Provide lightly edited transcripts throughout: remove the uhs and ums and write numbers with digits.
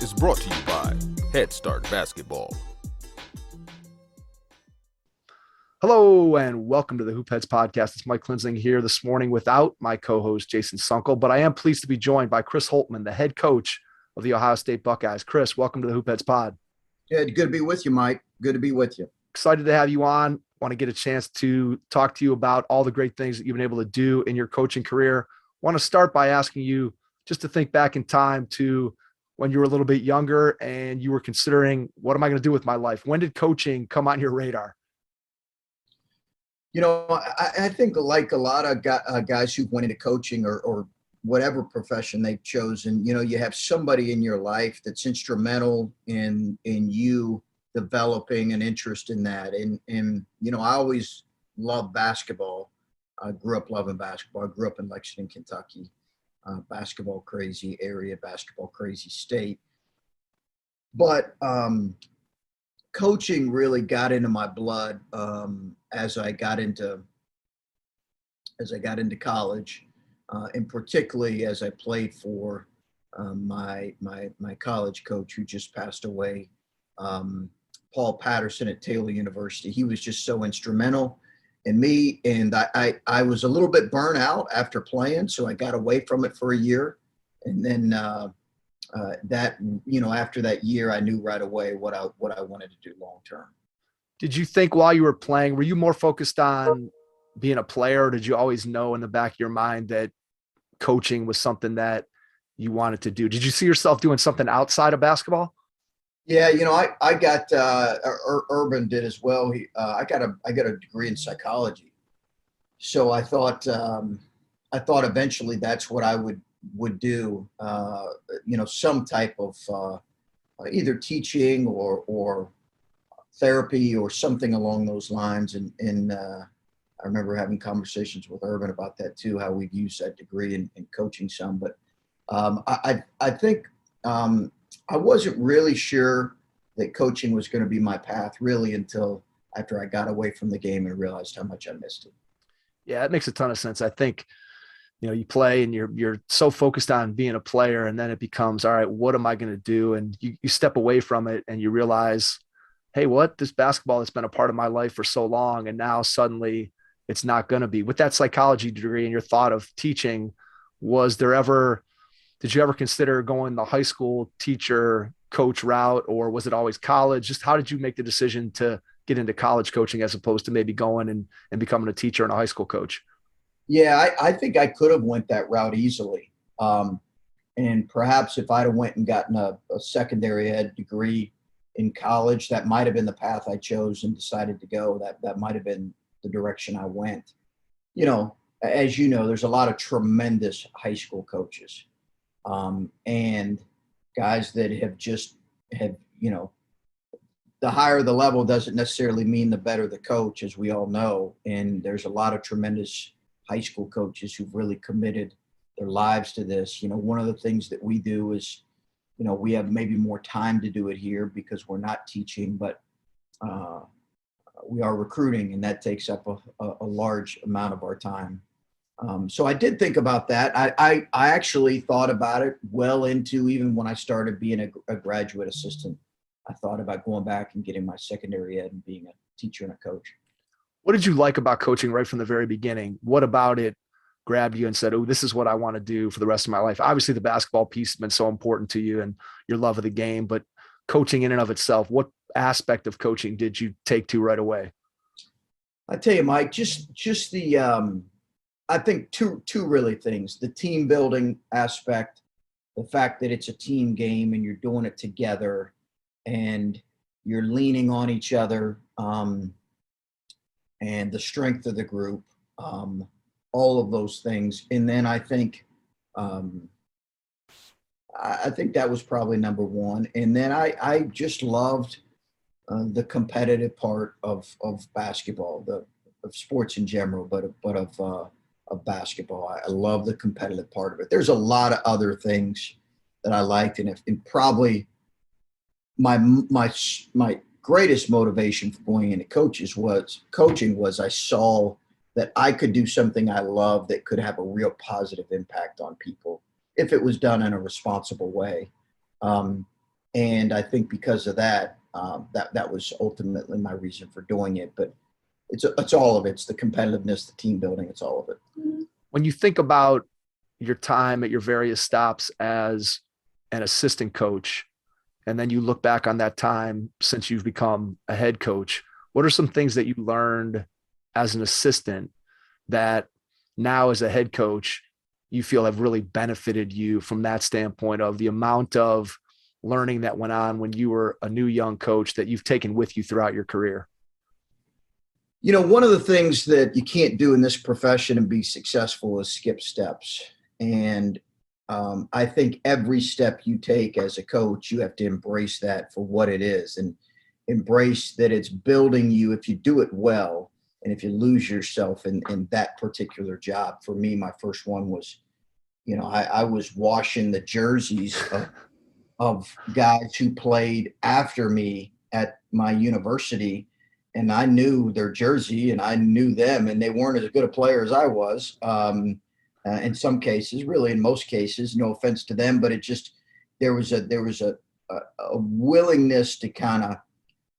is brought to you by Head Start Basketball. Hello and welcome to the Hoop Heads podcast. It's Mike Klinzing here this morning without my co-host Jason Sunkel, but I am pleased to be joined by Chris Holtmann, the head coach of the Ohio State Buckeyes. Chris, welcome to the Hoop Heads pod. Good to be with you, Mike. Good to be with you. Excited to have you on. Want to get a chance to talk to you about all the great things that you've been able to do in your coaching career. Want to start by asking you just to think back in time to when you were a little bit younger and you were considering, what am I going to do with my life? When did coaching come on your radar? You know, I think like a lot of guys who went into coaching or whatever profession they've chosen, you know, you have somebody in your life that's instrumental in you developing an interest in that. And you know, I always loved basketball. I grew up loving basketball. I grew up in Lexington, Kentucky, basketball crazy area, basketball crazy state. But coaching really got into my blood as I got into college, and particularly as I played for my college coach who just passed away, Paul Patterson at Taylor University. He was just so instrumental in me, and I was a little bit burnt out after playing, so I got away from it for a year, and then after that year, I knew right away what I wanted to do long term. Did you think while you were playing, were you more focused on being a player, or did you always know in the back of your mind that coaching was something that you wanted to do? Did you see yourself doing something outside of basketball? Yeah, you know, I got Urban did as well. I got a degree in psychology, so I thought eventually that's what I would do. You know, some type of either teaching or therapy or something along those lines. And I remember having conversations with Urban about that too, how we'd use that degree in coaching some. But I think I wasn't really sure that coaching was going to be my path really until after I got away from the game and realized how much I missed it. Yeah, it makes a ton of sense. I think, you know, you play and you're so focused on being a player, and then it becomes, all right, what am I going to do? And you step away from it and you realize, hey, this basketball has been a part of my life for so long, and now suddenly it's not going to be. With that psychology degree and your thought of teaching, did you ever consider going the high school teacher coach route, or was it always college? Just how did you make the decision to get into college coaching as opposed to maybe going and becoming a teacher and a high school coach? Yeah, I think I could have went that route easily. And perhaps if I'd have went and gotten a secondary ed degree in college, that might have been the path I chose and decided to go. That might have been the direction I went. You know, as you know, there's a lot of tremendous high school coaches. And guys that have, you know, the higher the level doesn't necessarily mean the better the coach, as we all know. And there's a lot of tremendous high school coaches who've really committed their lives to this. You know, one of the things that we do is, you know, we have maybe more time to do it here because we're not teaching, but we are recruiting, and that takes up a large amount of our time. So I did think about that. I actually thought about it well into even when I started being a graduate assistant. I thought about going back and getting my secondary ed and being a teacher and a coach. What did you like about coaching right from the very beginning? What about it grabbed you and said, oh, this is what I want to do for the rest of my life? Obviously, the basketball piece has been so important to you and your love of the game, but coaching in and of itself, what aspect of coaching did you take to right away? I tell you, Mike, just the I think two really things: the team building aspect, the fact that it's a team game and you're doing it together, and you're leaning on each other, and the strength of the group, all of those things. And then I think that was probably number one. And then I just loved the competitive part of basketball, of sports in general, but of basketball. I love the competitive part of it. There's a lot of other things that I liked, and probably my greatest motivation for going into coaching was I saw that I could do something I love that could have a real positive impact on people if it was done in a responsible way. And I think because of that, that was ultimately my reason for doing it. But it's all of it. It's the competitiveness, the team building. It's all of it. When you think about your time at your various stops as an assistant coach, and then you look back on that time since you've become a head coach, what are some things that you learned as an assistant that now as a head coach you feel have really benefited you from that standpoint of the amount of learning that went on when you were a new young coach that you've taken with you throughout your career? You know, one of the things that you can't do in this profession and be successful is skip steps. And I think every step you take as a coach, you have to embrace that for what it is and embrace that it's building you if you do it well. And if you lose yourself in that particular job. For me, my first one was, you know, I was washing the jerseys of guys who played after me at my university, and I knew their jersey and I knew them, and they weren't as good a player as I was. In some cases, really in most cases, no offense to them, but it just, there was a willingness to kind of,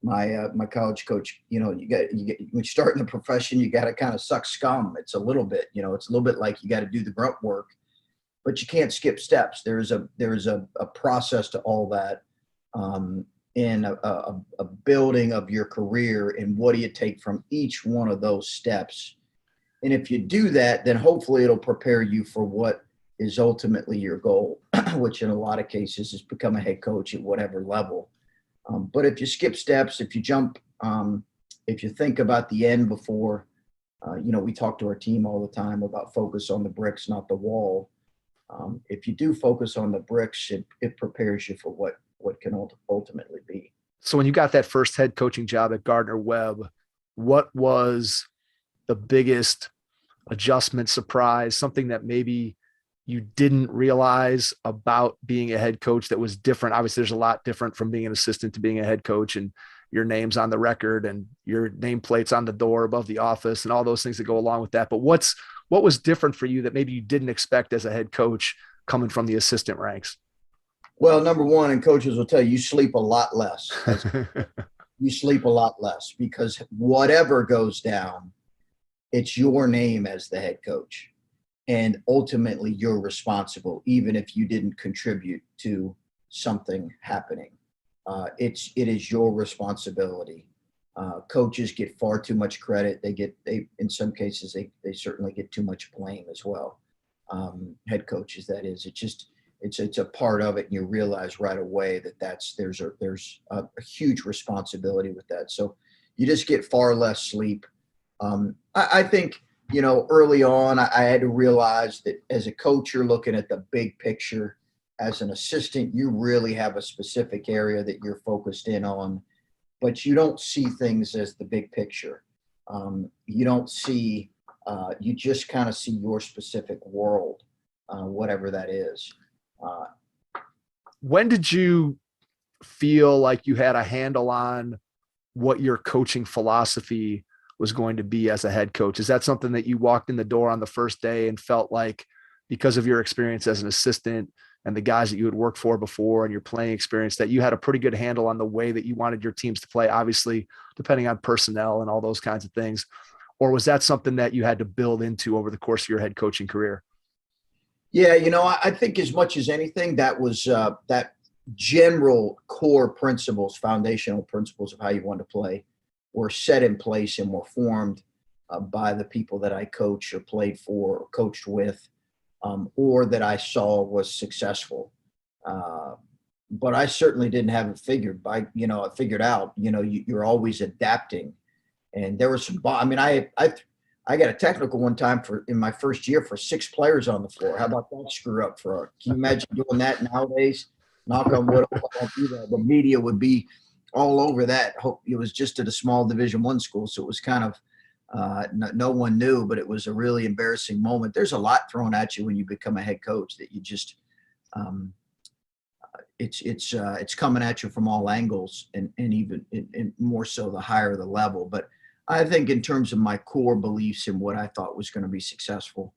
my college coach, you know, you get when you start in the profession, you got to kind of suck scum. It's a little bit, you know, it's a little bit like you got to do the grunt work, but you can't skip steps. There's a process to all that, in a building of your career, and what do you take from each one of those steps. And if you do that, then hopefully it'll prepare you for what is ultimately your goal, which in a lot of cases is become a head coach at whatever level. But if you skip steps, if you jump, if you think about the end before, you know, we talk to our team all the time about focus on the bricks, not the wall. If you do focus on the bricks, it prepares you for what can ultimately be. So when you got that first head coaching job at Gardner-Webb, what was the biggest adjustment, surprise, something that maybe you didn't realize about being a head coach that was different? Obviously, there's a lot different from being an assistant to being a head coach, and your name's on the record and your nameplate's on the door above the office and all those things that go along with that. But what was different for you that maybe you didn't expect as a head coach coming from the assistant ranks? Well, number one, and coaches will tell you, you sleep a lot less. You sleep a lot less because whatever goes down, it's your name as the head coach. And ultimately, you're responsible, even if you didn't contribute to something happening. It is your responsibility. Coaches get far too much credit. They in some cases, they certainly get too much blame as well. Head coaches, that is. It's a part of it, and you realize right away that there's a huge responsibility with that. So you just get far less sleep. I think, you know, early on, I had to realize that as a coach, you're looking at the big picture. As an assistant, you really have a specific area that you're focused in on, but you don't see things as the big picture. You don't see, you just kind of see your specific world, whatever that is. When did you feel like you had a handle on what your coaching philosophy was going to be as a head coach? Is that something that you walked in the door on the first day and felt like, because of your experience as an assistant and the guys that you had worked for before and your playing experience, that you had a pretty good handle on the way that you wanted your teams to play, obviously depending on personnel and all those kinds of things? Or was that something that you had to build into over the course of your head coaching career? Yeah, you know, I think as much as anything, that was that general core principles, foundational principles of how you want to play were set in place and were formed by the people that I coached or played for or coached with, or that I saw was successful. But I certainly didn't have it figured out. You know, you're always adapting. And there was some, I mean, I got a technical one time in my first year for 6 players on the floor. How about that screw up can you imagine doing that nowadays? Knock on wood, the media would be all over that. Hope it was just at a small Division I school. So it was kind of, no one knew, but it was a really embarrassing moment. There's a lot thrown at you when you become a head coach that you just, it's coming at you from all angles and even and more so the higher the level. But I think in terms of my core beliefs and what I thought was going to be successful,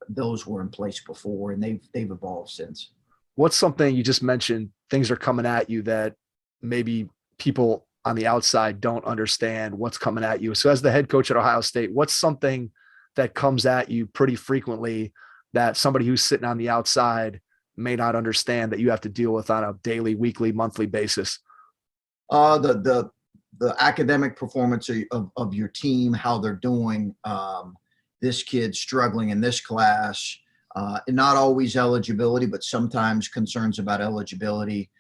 those were in place before, and they've evolved since. what's something you just mentioned, things are coming at you that maybe people on the outside don't understand what's coming at you. So as the head coach at Ohio State, what's something that comes at you pretty frequently that somebody who's sitting on the outside may not understand that you have to deal with on a daily, weekly, monthly basis? The academic performance of your team, how they're doing. This kid's struggling in this class, and not always eligibility, but sometimes concerns about eligibility.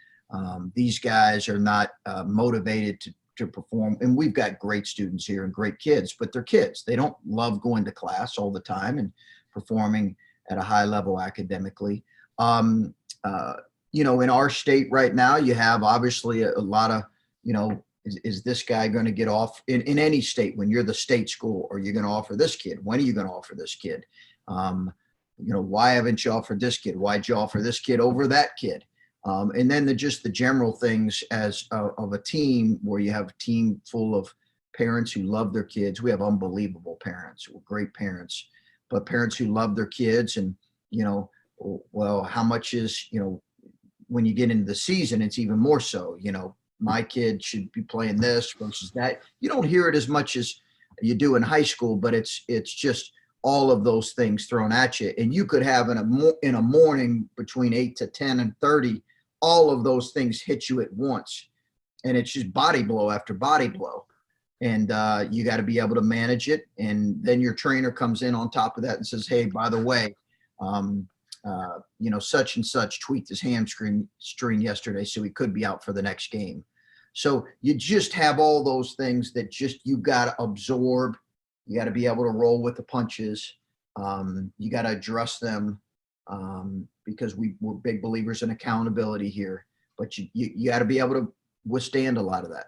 These guys are not motivated to perform. And we've got great students here and great kids, but they're kids. They don't love going to class all the time and performing at a high level academically. In our state right now, you have obviously a lot of, is this guy going to get off in any state when you're the state school? Are you going to offer this kid? When are you going to offer this kid? Why haven't you offered this kid? Why'd you offer this kid over that kid? And then the general things of a team where you have a team full of parents who love their kids. We have unbelievable parents, great parents, but parents who love their kids. And, well, how much is, when you get into the season, it's even more so, my kid should be playing this versus that. You don't hear it as much as you do in high school, but it's just all of those things thrown at you. And you could have in a morning between 8 to 10 and 30, all of those things hit you at once. And it's just body blow after body blow. And you got to be able to manage it. And then your trainer comes in on top of that and says, hey, by the way, such and such tweaked his hamstring yesterday, so he could be out for the next game. So you just have all those things that you got to absorb. You got to be able to roll with the punches. You got to address them because we're big believers in accountability here. But you got to be able to withstand a lot of that.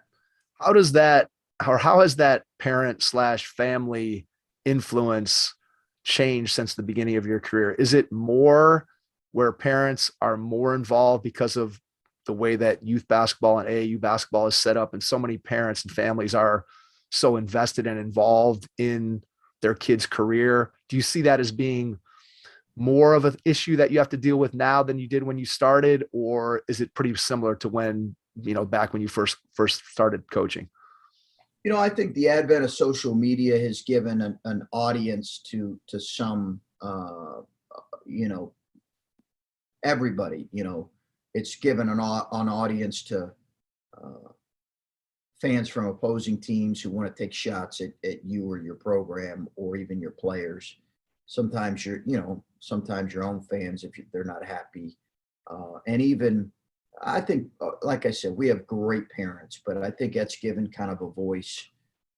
How has that parent/family influence changed since the beginning of your career? Is it more where parents are more involved because of the way that youth basketball and AAU basketball is set up, and so many parents and families are so invested and involved in their kid's career? Do you see that as being more of an issue that you have to deal with now than you did when you started, or is it pretty similar to when, back when you first started coaching? I think the advent of social media has given an audience to some, everybody. It's given an audience to fans from opposing teams who want to take shots at you or your program or even your players. Sometimes your own fans, if they're not happy. And even, I think, like I said, we have great parents, but I think that's given kind of a voice.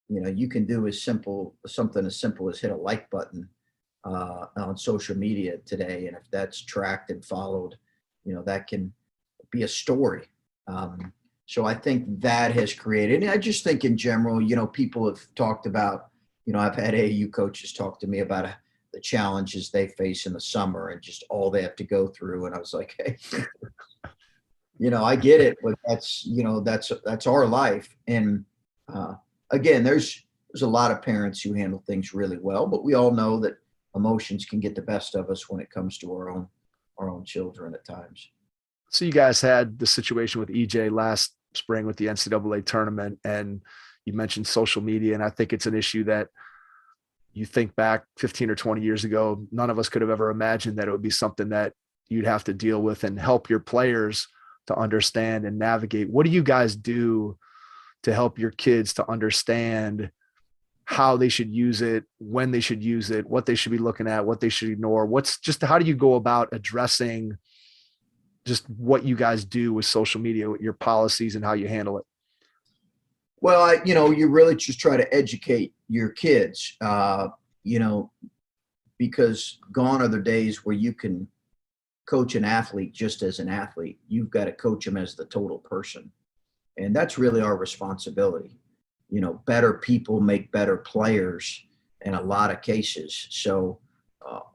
You can do something as simple as hit a like button on social media today. And if that's tracked and followed, that can be a story. So I think that has created, and I just think in general, people have talked about, I've had AAU coaches talk to me about the challenges they face in the summer and just all they have to go through. And I was like, hey, I get it, but that's our life. And again, there's a lot of parents who handle things really well, but we all know that emotions can get the best of us when it comes to our own children at times. So you guys had the situation with EJ last spring with the NCAA tournament, and you mentioned social media. And I think it's an issue that you think back 15 or 20 years ago, none of us could have ever imagined that it would be something that you'd have to deal with and help your players to understand and navigate. What do you guys do to help your kids to understand how they should use it, when they should use it, what they should be looking at, what they should ignore? How do you go about addressing just what you guys do with social media, your policies and how you handle it? Well, you really just try to educate your kids, because gone are the days where you can coach an athlete just as an athlete. You've got to coach them as the total person. And that's really our responsibility. Better people make better players in a lot of cases. So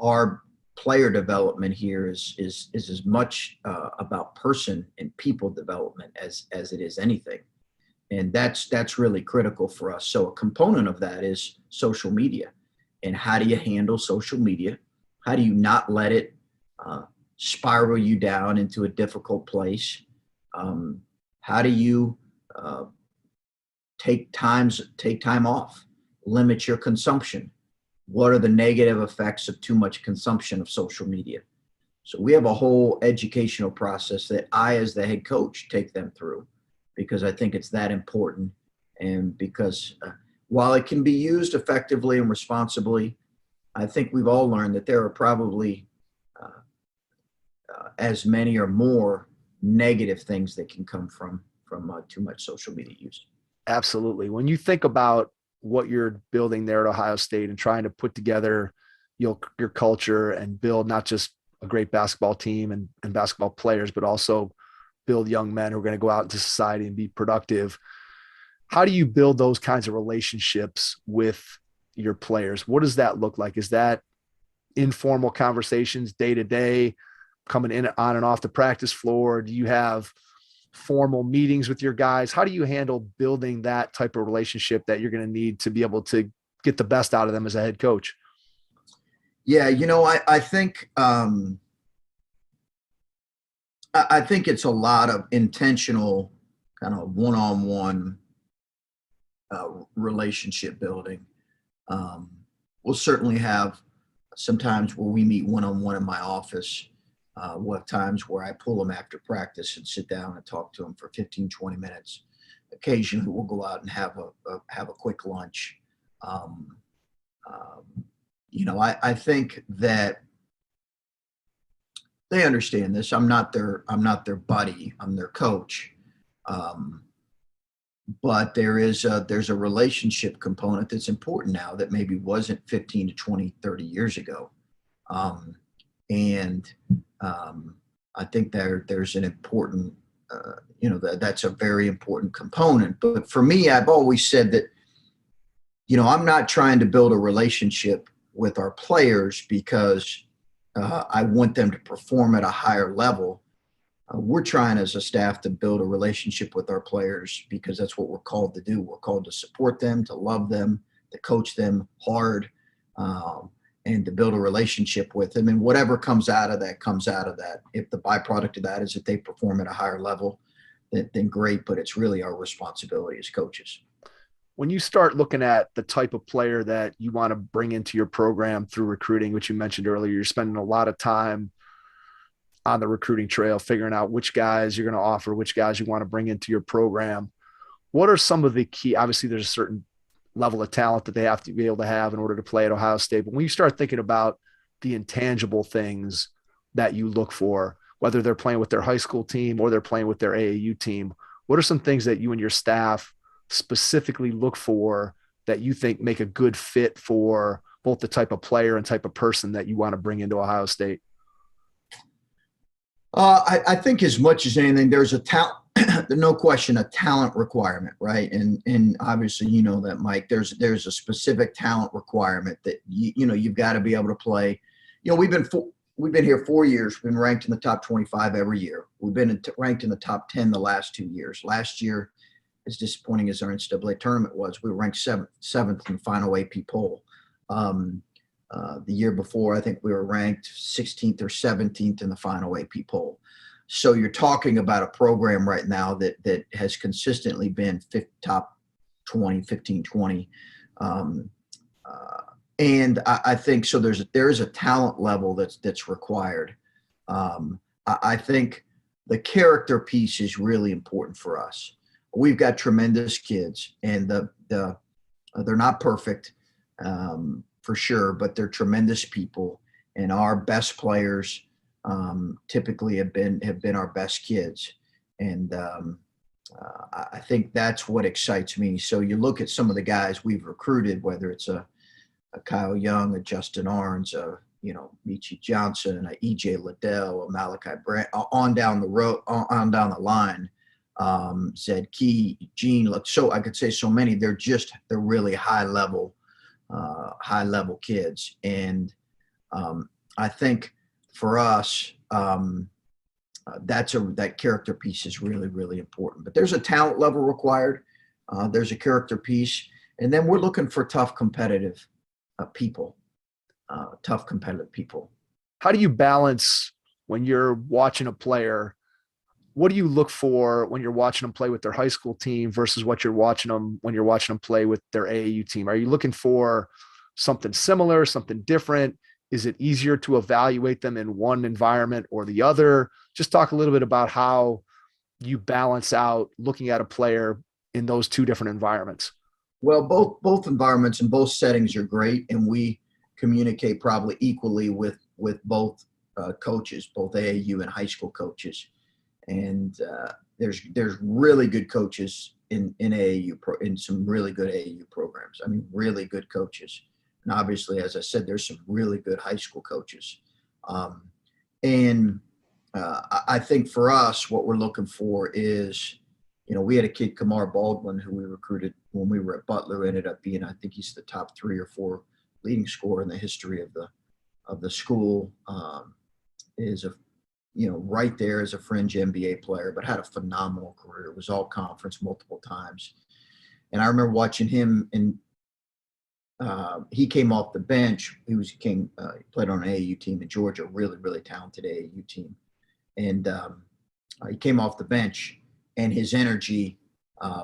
our player development here is as much about person and people development as it is anything. And that's really critical for us. So a component of that is social media. And how do you handle social media? How do you not let it spiral you down into a difficult place? How do you take time off, limit your consumption? What are the negative effects of too much consumption of social media? So we have a whole educational process that I, as the head coach, take them through, because I think it's that important. And because while it can be used effectively and responsibly, I think we've all learned that there are probably as many or more negative things that can come from too much social media use. Absolutely. When you think about what you're building there at Ohio State and trying to put together your culture and build not just a great basketball team and basketball players, but also build young men who are going to go out into society and be productive. How do you build those kinds of relationships with your players? What does that look like? Is that informal conversations day to day, coming in on and off the practice floor? Do you have formal meetings with your guys? How do you handle building that type of relationship that you're going to need to be able to get the best out of them as a head coach? Yeah, I think I think it's a lot of intentional kind of one-on-one relationship building. We'll certainly have sometimes where we meet one-on-one in my office. We'll have times where I pull them after practice and sit down and talk to them for 15, 20 minutes. Occasionally we'll go out and have a quick lunch. I think that they understand this. I'm not their buddy. I'm their coach. But there's a relationship component that's important now that maybe wasn't 15 to 20, 30 years ago. I think there's an important, that's a very important component. But for me, I've always said that, I'm not trying to build a relationship with our players because I want them to perform at a higher level. We're trying as a staff to build a relationship with our players because that's what we're called to do. We're called to support them, to love them, to coach them hard, and to build a relationship with them. And whatever comes out of that comes out of that. If the byproduct of that is that they perform at a higher level, then great, but it's really our responsibility as coaches. When you start looking at the type of player that you want to bring into your program through recruiting, which you mentioned earlier, you're spending a lot of time on the recruiting trail, figuring out which guys you're going to offer, which guys you want to bring into your program. What are some of the key, obviously there's a certain level of talent that they have to be able to have in order to play at Ohio State. But when you start thinking about the intangible things that you look for, whether they're playing with their high school team or they're playing with their AAU team, what are some things that you and your staff specifically look for that you think make a good fit for both the type of player and type of person that you want to bring into Ohio State? I think as much as anything, there's a talent, no question, a talent requirement, right? And obviously, that, Mike, there's a specific talent requirement that, you've got to be able to play. We've been here 4 years. We've been ranked in the top 25 every year. We've been ranked in the top 10 the last 2 years. Last year, as disappointing as our NCAA tournament was, we were ranked seventh in the final AP poll. The year before, I think we were ranked 16th or 17th in the final AP poll. So you're talking about a program right now that has consistently been top 20, 15, 20. And I think so there is a talent level that's required. I think the character piece is really important for us. We've got tremendous kids, and they're not perfect. For sure, but they're tremendous people, and our best players typically have been our best kids, and I think that's what excites me. So you look at some of the guys we've recruited, whether it's a Kyle Young, a Justin Arns, Michi Johnson, a EJ Liddell, a Malachi Brandt, on down the line, Zed Key, Gene. So I could say so many. They're really high level kids. And I think for us, that character piece is really, really important. But there's a talent level required. There's a character piece. And then we're looking for tough competitive people. How do you balance when you're watching a player, what do you look for when you're watching them play with their high school team versus what you're watching them when you're watching them play with their AAU team? Are you looking for something similar, something different? Is it easier to evaluate them in one environment or the other? Just talk a little bit about how you balance out looking at a player in those two different environments. Well, both environments and both settings are great, and we communicate probably equally with both coaches, both AAU and high school coaches. And there's really good coaches in AAU in some really good AAU programs. I mean, really good coaches. And obviously, as I said, there's some really good high school coaches. I think for us, what we're looking for is, we had a kid, Kamar Baldwin, who we recruited when we were at Butler, ended up being, I think he's the top 3 or 4 leading scorer in the history of the school. Is right there as a fringe NBA player, but had a phenomenal career. It was all conference multiple times. And I remember watching him, and he came off the bench. He played on an AAU team in Georgia, really, really talented AAU team. And he came off the bench, and his energy,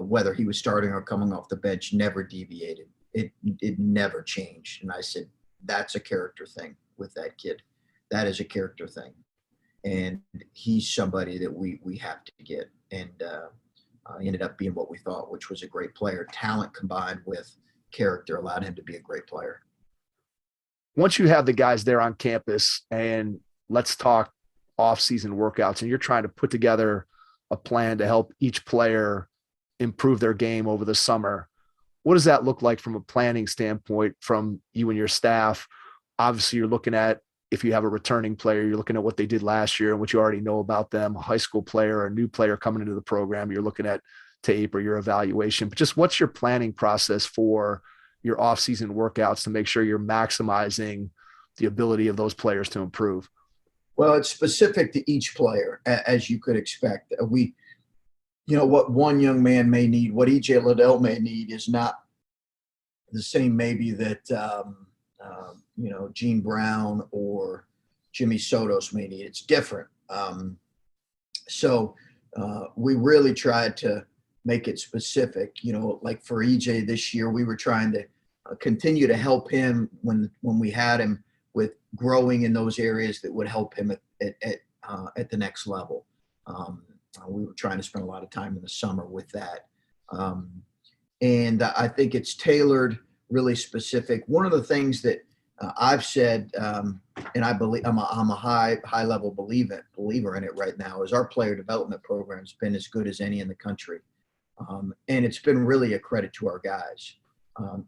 whether he was starting or coming off the bench, never deviated. It never changed. And I said, that's a character thing with that kid. That is a character thing. And he's somebody that we have to get. And he ended up being what we thought, which was a great player. Talent combined with character allowed him to be a great player. Once you have the guys there on campus, and let's talk off-season workouts, and you're trying to put together a plan to help each player improve their game over the summer, what does that look like from a planning standpoint from you and your staff? Obviously, you're looking at, if you have a returning player, you're looking at what they did last year and what you already know about them, a high school player or a new player coming into the program, you're looking at tape or your evaluation. But just what's your planning process for your off-season workouts to make sure you're maximizing the ability of those players to improve? Well, it's specific to each player, as you could expect. What one young man may need, what EJ Liddell may need is not the same maybe that Gene Brown or Jimmy Sotos may need. It's different. So we really tried to make it specific. Like for EJ this year, we were trying to continue to help him when we had him with growing in those areas that would help him at the next level. We were trying to spend a lot of time in the summer with that. And I think it's tailored, really specific. One of the things that I've said, and I believe I'm a high level believer in it right now, is our player development program has been as good as any in the country. And it's been really a credit to our guys.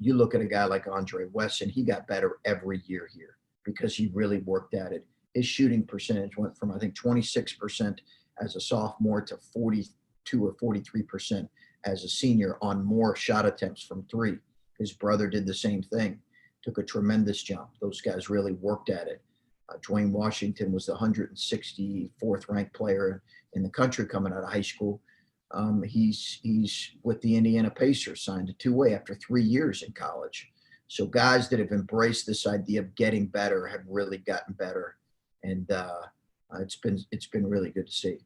You look at a guy like Andre Wesson, he got better every year here because he really worked at it. His shooting percentage went from, I think, 26% as a sophomore to 42 or 43% as a senior on more shot attempts from 3. His brother did the same thing, took a tremendous jump. Those guys really worked at it. Dwayne Washington was the 164th ranked player in the country coming out of high school. He's with the Indiana Pacers, signed a 2-way after 3 years in college. So guys that have embraced this idea of getting better have really gotten better. And it's been really good to see.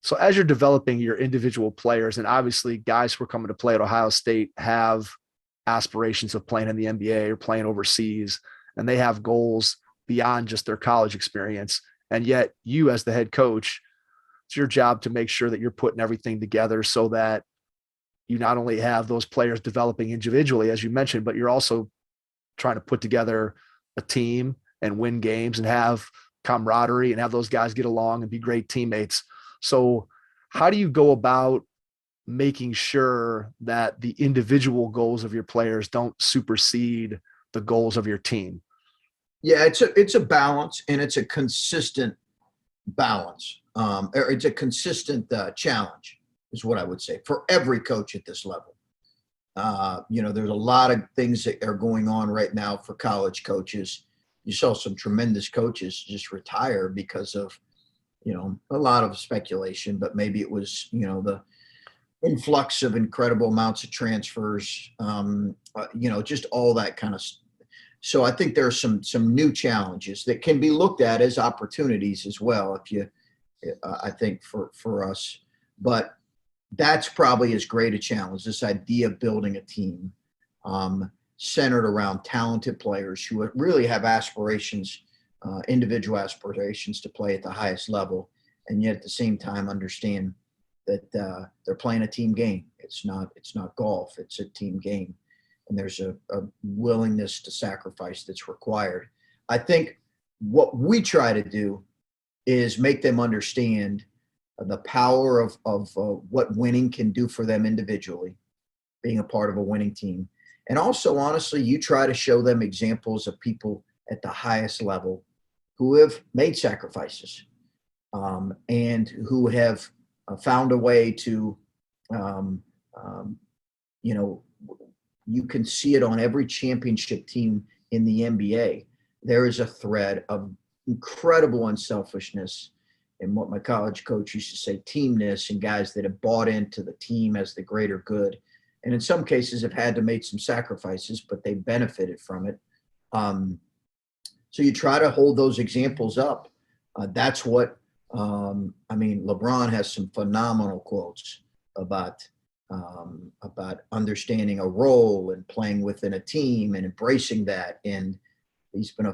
So as you're developing your individual players, and obviously guys who are coming to play at Ohio State have aspirations of playing in the NBA or playing overseas, and they have goals beyond just their college experience. And yet you, as the head coach, it's your job to make sure that you're putting everything together so that you not only have those players developing individually, as you mentioned, but you're also trying to put together a team and win games and have camaraderie and have those guys get along and be great teammates. So how do you go about making sure that the individual goals of your players don't supersede the goals of your team? Yeah, it's a balance, and it's a consistent balance. Or it's a consistent challenge is what I would say for every coach at this level. There's a lot of things that are going on right now for college coaches. You saw some tremendous coaches just retire because of, a lot of speculation, but maybe it was, the influx of incredible amounts of transfers, just all that kind of So I think there are some new challenges that can be looked at as opportunities as well, if you, I think for us. But that's probably as great a challenge, this idea of building a team centered around talented players who really have aspirations, individual aspirations to play at the highest level, and yet at the same time understand that they're playing a team game. It's not golf, it's a team game. And there's a willingness to sacrifice that's required. I think what we try to do is make them understand the power of what winning can do for them individually, being a part of a winning team. And also, honestly, you try to show them examples of people at the highest level who have made sacrifices and who have found a way to, you can see it on every championship team in the NBA. There is a thread of incredible unselfishness and what my college coach used to say, teamness, and guys that have bought into the team as the greater good. And in some cases have had to make some sacrifices, but they benefited from it. So you try to hold those examples up. That's what, LeBron has some phenomenal quotes about understanding a role and playing within a team and embracing that. And he's been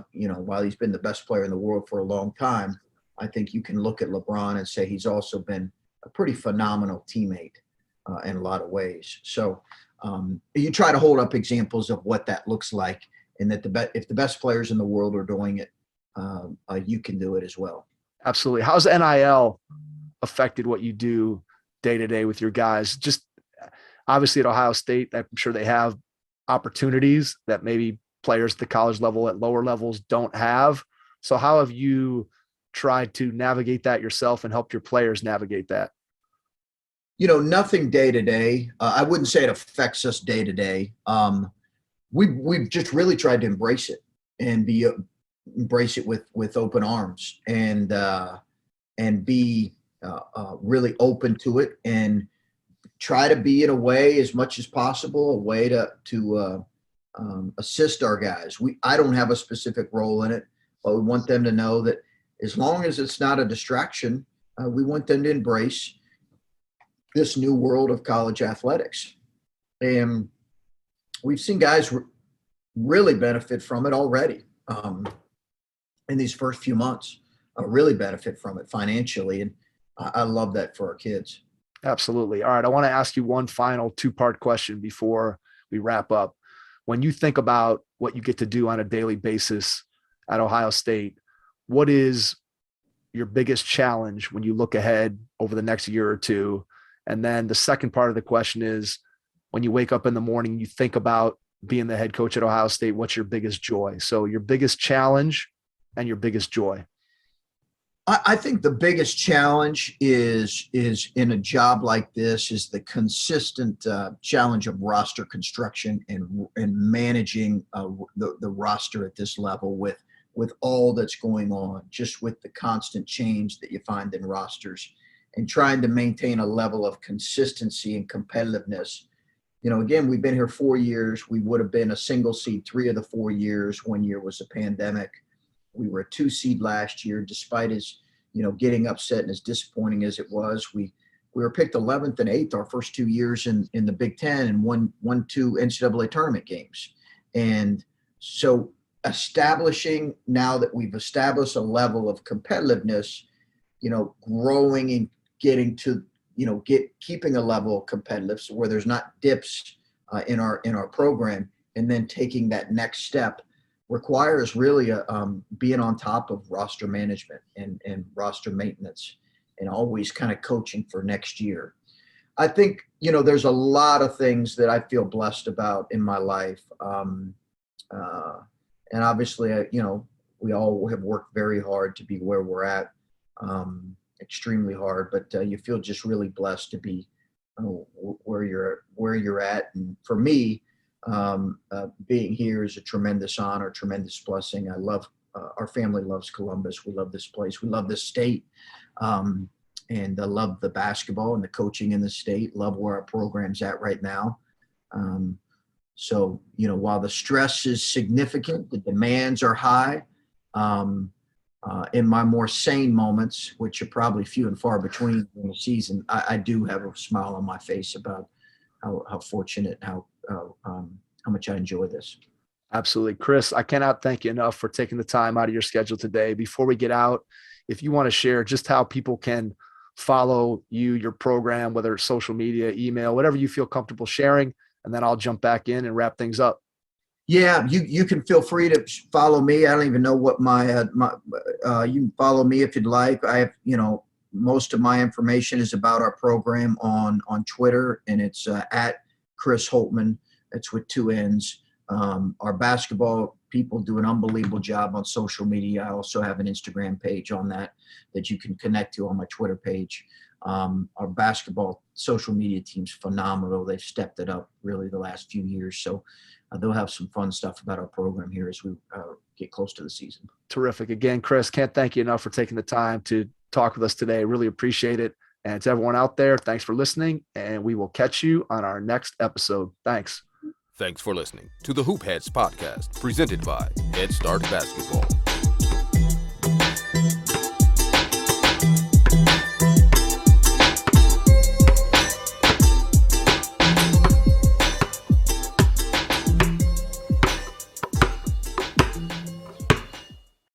while he's been the best player in the world for a long time, I think you can look at LeBron and say he's also been a pretty phenomenal teammate in a lot of ways. So you try to hold up examples of what that looks like, and that if the best players in the world are doing it, you can do it as well. Absolutely. How's NIL affected what you do day to day with your guys? Just obviously at Ohio State, I'm sure they have opportunities that maybe players at the college level at lower levels don't have. So how have you tried to navigate that yourself and help your players navigate that? Nothing day to day. I wouldn't say it affects us day to day. We've just really tried to embrace it and embrace it with open arms and be really open to it, and try to be, in a way, as much as possible, a way to assist our guys. I don't have a specific role in it, but we want them to know that as long as it's not a distraction, we want them to embrace this new world of college athletics. And we've seen guys really benefit from it already in these first few months, really benefit from it financially. And I love that for our kids. Absolutely. All right. I want to ask you one final two-part question before we wrap up. When you think about what you get to do on a daily basis at Ohio State, what is your biggest challenge when you look ahead over the next year or two? And then the second part of the question is, when you wake up in the morning, you think about being the head coach at Ohio State, what's your biggest joy? So your biggest challenge and your biggest joy. I think the biggest challenge is in a job like this is the consistent challenge of roster construction and managing the roster at this level with all that's going on, just with the constant change that you find in rosters, and trying to maintain a level of consistency and competitiveness. Again, we've been here 4 years. We would have been a single seed 3 of the 4 years. 1 year was a pandemic. We were a 2 seed last year, despite as getting upset and as disappointing as it was. We were picked 11th and 8th our first 2 years in the Big Ten, and won 2 NCAA tournament games. And so establishing, now that we've established a level of competitiveness, growing and getting to, keeping a level of competitive, so where there's not dips in our program, and then taking that next step requires really being on top of roster management and roster maintenance, and always kind of coaching for next year. I think, there's a lot of things that I feel blessed about in my life. And obviously, we all have worked very hard to be where we're at, extremely hard, but you feel just really blessed to be where you're at. And for me, being here is a tremendous honor, tremendous blessing. I love, our family loves Columbus. We love this place. We love this state. And I love the basketball and the coaching in the state, love where our program's at right now. So, while the stress is significant, the demands are high, in my more sane moments, which are probably few and far between in the season, I do have a smile on my face about how fortunate, how much I enjoy this. Absolutely. Chris, I cannot thank you enough for taking the time out of your schedule today. Before we get out, if you want to share just how people can follow you, your program, whether it's social media, email, whatever you feel comfortable sharing, and then I'll jump back in and wrap things up. Yeah, you can feel free to follow me. I don't even know what you can follow me if you'd like. I have, most of my information is about our program on Twitter, and it's at Chris Holtmann. It's with 2 N's. Our basketball people do an unbelievable job on social media. I also have an Instagram page on that you can connect to on my Twitter page. Our basketball social media team's phenomenal. They've stepped it up really the last few years. So they'll have some fun stuff about our program here as we get close to the season. Terrific. Again, Chris, can't thank you enough for taking the time to talk with us today. Really appreciate it. And to everyone out there, thanks for listening, and we will catch you on our next episode. Thanks. Thanks for listening to the Hoop Heads podcast, presented by Head Start Basketball.